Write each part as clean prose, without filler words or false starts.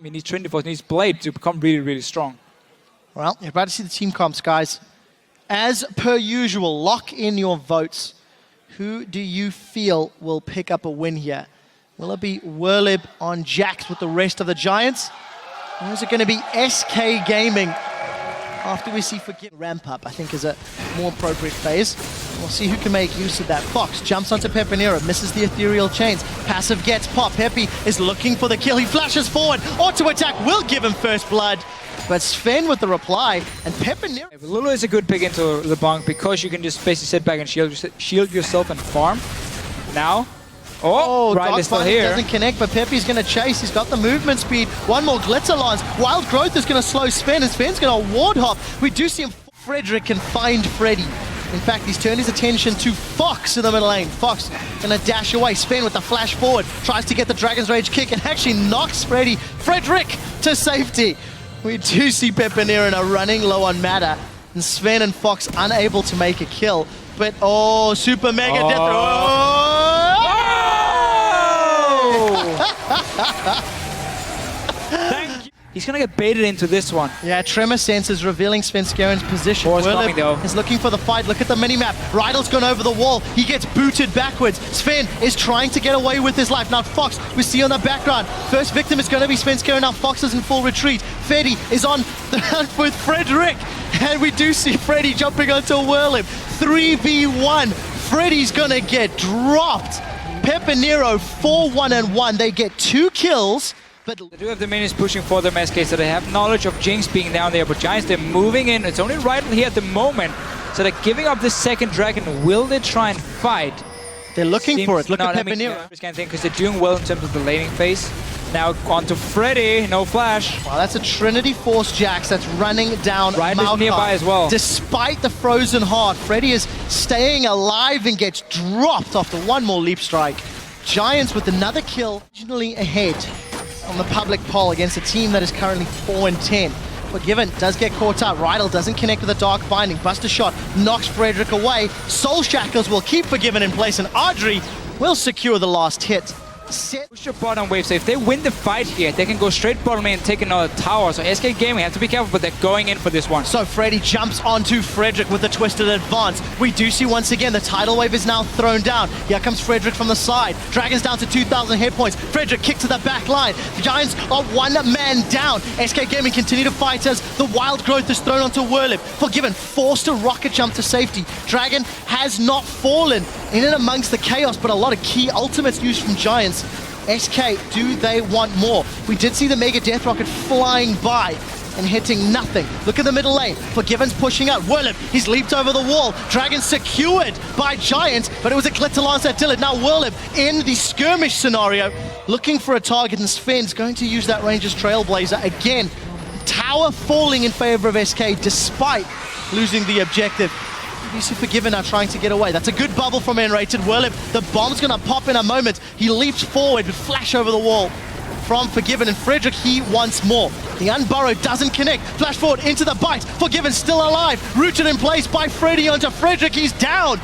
He needs Trinity Force, he needs Blade to become really, really strong. Well, you're about to see the team comps, guys. As per usual, lock in your votes. Who do you feel will pick up a win here? Will it be Werlib on Jax with the rest of the Giants? Or is it going to be SK Gaming? After we see Forgive ramp up, I think is a more appropriate phase. We'll see who can make use of that. Fox jumps onto Pepinero, misses the ethereal chains. Passive gets pop. Peppy is looking for the kill. He flashes forward. Auto attack will give him first blood. But Sven with the reply, and Pepinero. Lulu is a good pick into the bonk because you can just basically sit back and shield yourself and farm. Now, Riley's still here. Doesn't connect, but Pepe's going to chase. He's got the movement speed. One more Glitzer lance. Wild Growth is going to slow Sven, and Sven's going to ward hop. We do see him. Frederick can find Freddy. In fact, he's turned his attention to Fox in the middle lane. Fox going to dash away. Sven with the flash forward. Tries to get the Dragon's Rage kick and actually knocks Frederick to safety. We do see Pepinero running low on mana. And Sven and Fox unable to make a kill. But, super mega death. Thank you. He's gonna get baited into this one. Yeah, Tremor Sense is revealing Svenskerin's position. Werlib is looking for the fight. Look at the minimap. Rydell's gone over the wall. He gets booted backwards. Sven is trying to get away with his life. Now Fox, we see on the background. First victim is going to be Svenskerin. Now Fox is in full retreat. Freddy is on the hunt with Frederick. And we do see Freddy jumping onto Werlib. 3v1. Freddy's going to get dropped. Pepinero 4-1-1. They get 2 kills. But they do have the minions pushing for them SK, so they have knowledge of Jinx being down there, but Giants, they're moving in. It's only Rydell here at the moment, so they're giving up the second dragon. Will they try and fight? They're looking for it. Look at Pepinero. Because they're doing well in terms of the laning phase. Now onto Freddy, no flash. Wow, that's a Trinity Force Jax that's running down Rydell's nearby as well. Despite the frozen heart, Freddy is staying alive and gets dropped after one more leap strike. Giants with another kill, originally ahead on the public poll against a team that is currently 4-10. Forgiven does get caught up. Rydell doesn't connect with a Dark Binding. Buster Shot knocks Frederick away. Soul Shackles will keep Forgiven in place, and Audrey will secure the last hit. Push your bottom wave, so if they win the fight here, they can go straight bottom lane and take another tower. So SK Gaming have to be careful, but they're going in for this one. So Freddy jumps onto Frederick with a twisted advance. We do see once again the tidal wave is now thrown down. Here comes Frederick from the side. Dragon's down to 2,000 hit points. Frederick kicked to the back line. The Giants are one man down. SK Gaming continue to fight as the Wild Growth is thrown onto Werlib. Forgiven, forced to rocket jump to safety. Dragon has not fallen in and amongst the chaos, but a lot of key ultimates used from Giants. SK, do they want more? We did see the Mega Death Rocket flying by and hitting nothing. Look at the middle lane. Forgiven's pushing out. Werlib, he's leaped over the wall. Dragon secured by Giants, but it was a Glitter Lance that did it. Now Werlib in the skirmish scenario, looking for a target, and Sven's going to use that Ranger's Trailblazer again. Tower falling in favor of SK despite losing the objective. You see Forgiven now trying to get away. That's a good bubble from N-Rated. Werlib, the bomb's going to pop in a moment. He leaps forward with flash over the wall from Forgiven, and Frederick, he wants more. The Unburrowed doesn't connect. Flash forward into the bite. Forgiven still alive. Rooted in place by Freddy onto Frederick. He's down.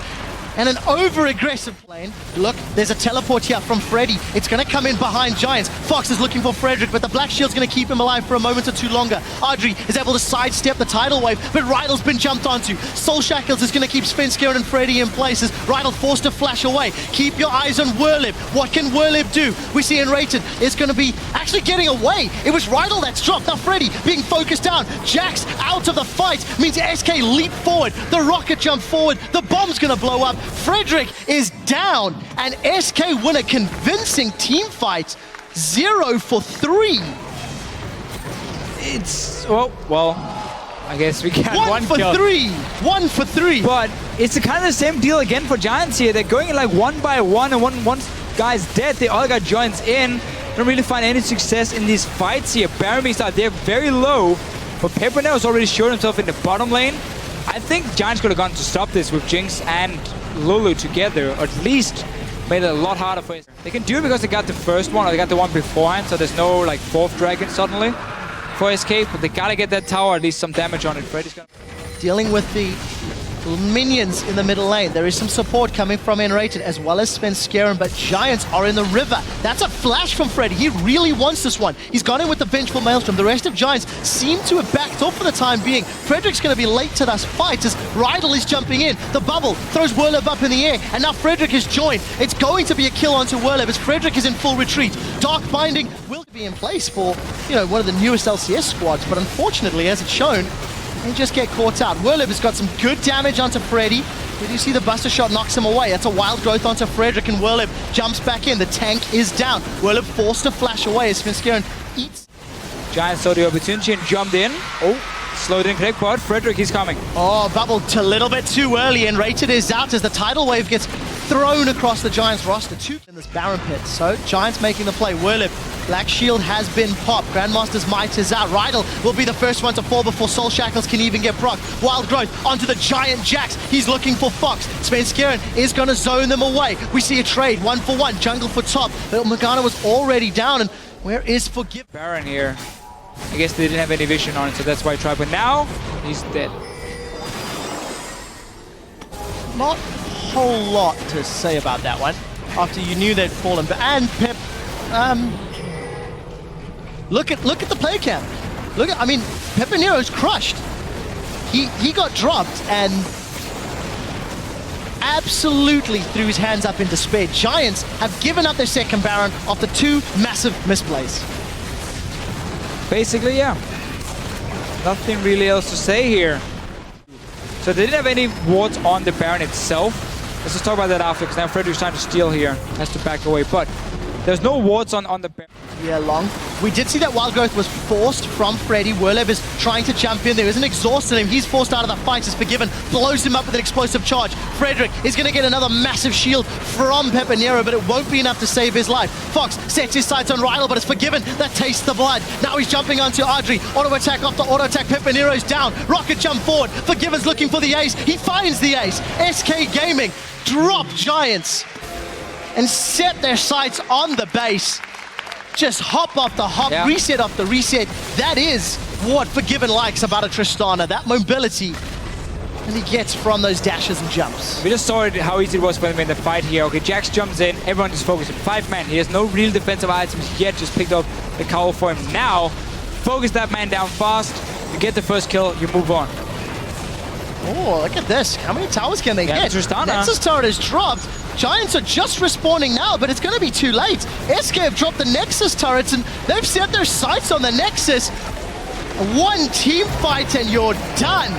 And an over-aggressive lane. Look, there's a teleport here from Freddy. It's going to come in behind Giants. Fox is looking for Frederick, but the Black Shield's going to keep him alive for a moment or two longer. Audrey is able to sidestep the tidal wave, but Rydell's been jumped onto. Soul Shackles is going to keep Svenskeren and Freddy in places. Rydell forced to flash away. Keep your eyes on Werlib. What can Werlib do? We see N-Rated is going to be actually getting away. It was Rydell that's dropped. Now Freddy being focused down. Jax out of the fight means SK leap forward. The rocket jump forward. The bomb's going to blow up. Frederick is down, and SK win a convincing team fight, 0 for 3. It's, well, I guess we got one for kill. 1 for 3. But it's kind of the same deal again for Giants here. They're going in like 1 by 1, and one guy's dead. They all got joints in. Don't really find any success in these fights here. Baronbeast out there very low, but Pepinero has already showed himself in the bottom lane. I think Giants could have gone to stop this with Jinx and Lulu together, or at least made it a lot harder for us. They can do it because they got the first one, or they got the one beforehand, so there's no like 4th dragon suddenly for SK, but they gotta get that tower, at least some damage on it. Freddy's gonna... Dealing with the Minions in the middle lane. There is some support coming from Enrated as well as Spenskeren, but Giants are in the river. That's a flash from Freddy. He really wants this one. He's gone in with the Vengeful Maelstrom. The rest of Giants seem to have backed off for the time being. Frederick's going to be late to this fight as Rydell is jumping in. The bubble throws Werlev up in the air, and now Frederick has joined. It's going to be a kill onto Werlev as Frederick is in full retreat. Dark Binding will be in place for, one of the newest LCS squads, but unfortunately, as it's shown, they just get caught out. Werlev has got some good damage onto Freddy. Did you see the Buster Shot knocks him away? That's a wild growth onto Frederick, and Werlev jumps back in. The tank is down. Werlev forced to flash away as Spenskeren eats. Giants saw the opportunity and jumped in. Oh, slowed in correct part. Frederick is coming. Oh, bubbled a little bit too early, and Rated is out as the tidal wave gets thrown across the Giants roster. Two in this Baron pit. So Giants making the play. Werlev, Black Shield has been popped. Grandmaster's Might is out. Rydell will be the first one to fall before Soul Shackles can even get proc. Wild Growth onto the Giant Jax. He's looking for Fox. Spenskeren is going to zone them away. We see a trade, 1-for-1, jungle for top. But Morgana was already down, and where is Forgive? Baron here. I guess they didn't have any vision on it, so that's why I tried. But now, he's dead. Not a whole lot to say about that one. After you knew they'd fallen. And Pep, look at the play cam. Pepinero's crushed. He got dropped and absolutely threw his hands up in despair. Giants have given up their second Baron after two massive misplays. Basically, yeah. Nothing really else to say here. So they didn't have any wards on the Baron itself. Let's just talk about that after, because now Frederick's trying to steal here. Has to back away, but there's no wards on the Baron. Yeah, long. We did see that Wild Growth was forced from Freddy. Werlev is trying to jump in there. Isn't exhausting him. He's forced out of the fight. Is Forgiven. Blows him up with an explosive charge. Frederick is going to get another massive shield from Pepinero, but it won't be enough to save his life. Fox sets his sights on Rydell, but it's Forgiven that tastes the blood. Now he's jumping onto Audrey. Auto attack after auto attack. Pepinero's down. Rocket jump forward. Forgiven's looking for the ace. He finds the ace. SK Gaming drop Giants and set their sights on the base. Just hop off the hop, yeah. Reset off the reset. That is what Forgiven likes about a Tristana, that mobility that he gets from those dashes and jumps. We just saw how easy it was for him in the fight here. Okay, Jax jumps in, everyone is focusing. 5 man, he has no real defensive items yet, just picked up the cowl for him. Now, focus that man down fast, you get the first kill, you move on. Oh, look at this. How many towers can they get? Tristana. Nexus turret is dropped. Giants are just respawning now, but it's going to be too late. SK have dropped the Nexus turrets, and they've set their sights on the Nexus. One team fight, and you're done.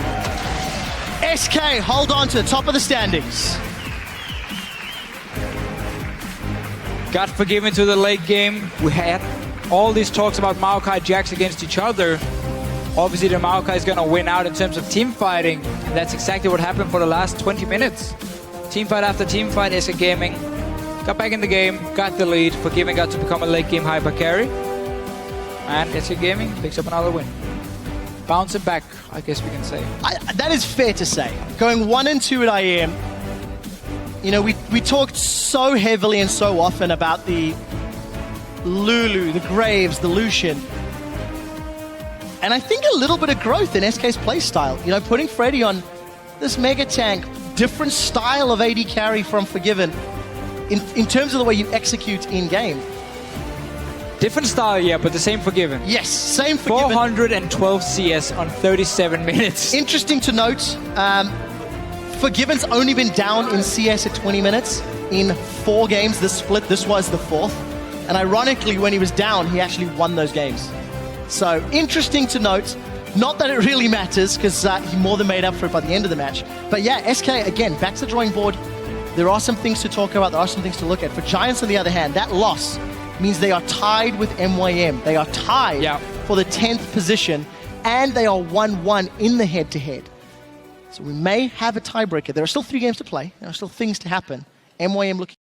SK hold on to the top of the standings. Got Forgiven to the late game. We had all these talks about Maokai Jax against each other. Obviously, the Maokai is going to win out in terms of team fighting. And that's exactly what happened for the last 20 minutes. Team fight after team fight, SK Gaming got back in the game, got the lead. Forgiven got to become a late game hyper carry. And SK Gaming picks up another win. Bouncing back, I guess we can say. That is fair to say. Going 1-2 at IEM. We talked so heavily and so often about the Lulu, the Graves, the Lucian. And I think a little bit of growth in SK's playstyle. Putting Freddy on this mega tank, different style of AD carry from Forgiven in terms of the way you execute in-game. Different style, yeah, but the same Forgiven. Yes, same Forgiven. 412 CS on 37 minutes. Interesting to note, Forgiven's only been down in CS at 20 minutes in 4 games this split. This was the 4th. And ironically, when he was down, he actually won those games. So, interesting to note. Not that it really matters, because he more than made up for it by the end of the match. But yeah, SK, again, back to the drawing board. There are some things to talk about. There are some things to look at. For Giants, on the other hand, that loss means they are tied with MYM. They are tied for the 10th position, and they are 1-1 in the head-to-head. So we may have a tiebreaker. There are still 3 games to play. There are still things to happen. MYM looking...